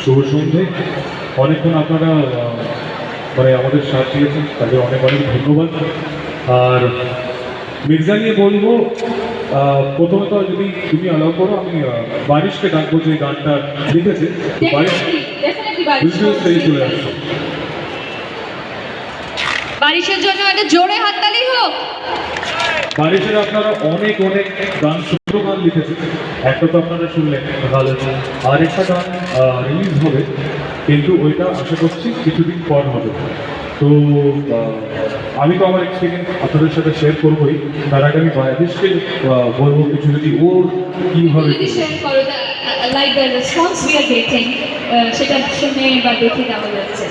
শুভ সন্ধে। অনেকক্ষণ আপনারা মানে আমাদের সাথ দিয়েছেন, তাদের অনেক অনেক ধন্যবাদ। আর মির্জা নিয়ে বলবো, প্রথমত যদি তুমি অ্যালাউ করো, আমি বারিশকে ডাকবো, যে গানটা লিখেছে। বারিশ চলে আসছে। বারিশের জন্য একটা জোরে হাততালি হোক। বারিশের আপনারা অনেক অনেক গান, সুন্দর গান লিখেছে। একটা তো আপনারা শুনলেন ভালো, আর একটা গান রিলিজ হবে, কিন্তু ওইটা আশা করছি কিছুদিন পর হবে। তো আমি তো আমার এক্সপিরিয়েন্স আপনাদের সাথে শেয়ার করবোই, তার আগে আমি বারিশকে বলবো কিছু, যদি ওর কীভাবে like the response we are getting, সেটা শুনে বা দেখে কেমন যাচ্ছে।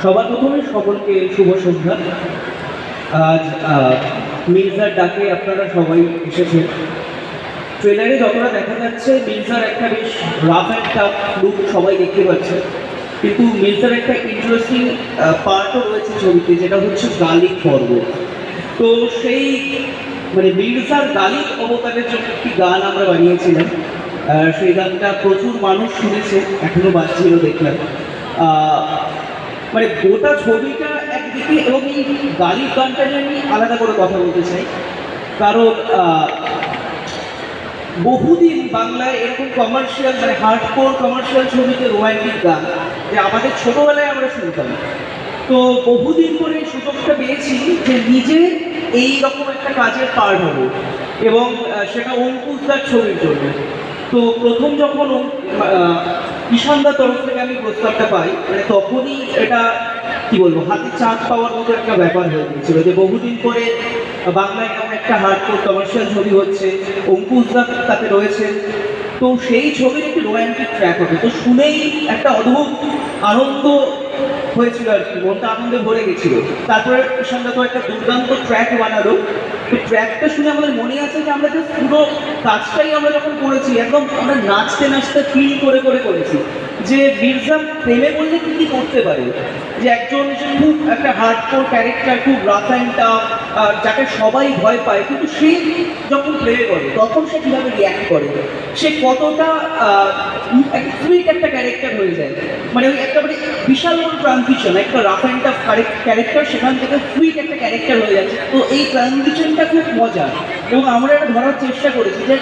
সবার প্রথমে সকলকে শুভ সন্ধ্যা। আজ মির্জার ডাকে আপনারা সবাই এসেছেন। ট্রেলারে যতটা দেখা যাচ্ছে মির্জার একটা বেশ রাফ অ্যান্ড টাফ লুক সবাই দেখতে পাচ্ছে, কিন্তু মির্জার একটা ইন্টারেস্টিং পার্টও রয়েছে ছবিতে, যেটা হচ্ছে গালিক পর্ব। তো সেই মানে মির্জার গালিক অবতারের জন্য একটি গান আমরা বানিয়েছিলাম। সেই গানটা প্রচুর মানুষ শুনেছে, এখনো বাজছিল দেখলাম। মানে গোটা ছবিটা একদিকে, এবং এই গালির গানটা নিয়ে আমি আলাদা করে কথা বলতে চাই, কারণ বহুদিন বাংলায় এরকম কমার্শিয়াল মানে হার্ডকোর কমার্শিয়াল ছবিতে রোমান্টিক গান যে আমাদের ছোটোবেলায় আমরা শুনতাম। তো বহুদিন করে সুযোগটা পেয়েছি যে নিজে এই রকম একটা কাজের পার্ট হবো, এবং সেটা অঙ্কুশদার ছবির জন্য। তো প্রথম যখন ঈশানদার তরফ থেকে আমি প্রস্তাবটা পাই, মানে তখনই এটা কি বলবো, হাতে চাঁদ পাওয়ার মতো একটা ব্যাপার হয়ে গিয়েছিল, যে বহুদিন পরে বাংলায় এমন একটা হার্ডকোর কমার্শিয়াল ছবি হচ্ছে, অঙ্কুশদা তাতে রয়েছে। তো সেই ছবির একটি রোম্যান্টিক ট্র্যাক হবে, তো শুনেই একটা অদ্ভুত আনন্দ হয়েছিল আর কি, মনটা আনন্দে ভরে গেছিল। তারপরে ঈশানদা তো একটা দুর্দান্ত ট্র্যাক বানালো। তো ট্র্যাকটা শুনে আমাদের মনে আছে যে আমরা জাস্ট পুরো কাজটাই আমরা যখন করেছি, একদম আমরা নাচতে নাচতে ফিল করে করে করেছি যে মির্জা প্রেমে বললে কী কী করতে পারে, যে একজন খুব একটা হার্ডকোর ক্যারেক্টার, খুব রাফ অ্যান্ড টাফ, যাকে সবাই ভয় পায়, কিন্তু সে যখন প্রেমে করে তখন সে কীভাবে রিয়্যাক্ট করে, সে কতটা সুইট একটা ক্যারেক্টার হয়ে যায়। মানে ওই একটা মানে বিশাল বড় ট্রানজিশন, একটা রাফ অ্যান্ড টাফ ক্যারেক্টার সেখান থেকে সুইট একটা ক্যারেক্টার হয়ে যাচ্ছে। তো এই ট্রানজিশনটা খুব মজার, এবং আমরা এটা ধরার চেষ্টা করেছি যে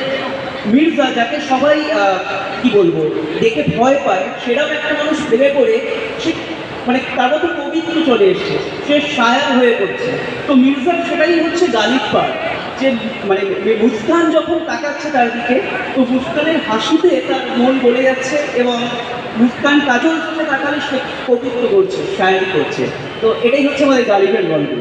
মির্জা, যাকে সবাই কি বলবো দেখে ভয় পায়, সেরকম একটা মানুষ প্রেমে পড়ে সে মানে তার মতো পবিত্র চলে এসছে, সে শায়ার হয়ে পড়ছে। তো মির্জার সেটাই হচ্ছে গালিব পার্ট, যে মানে মুস্কান যখন তাকাচ্ছে তার দিকে, তো মুস্কানের হাসিতে তার মন গলে যাচ্ছে, এবং মুস্কান কাজল চোখে তাকালে সে পবিত্র করছে, শায়ারি করছে। তো এটাই হচ্ছে আমাদের গালিবের গল্প।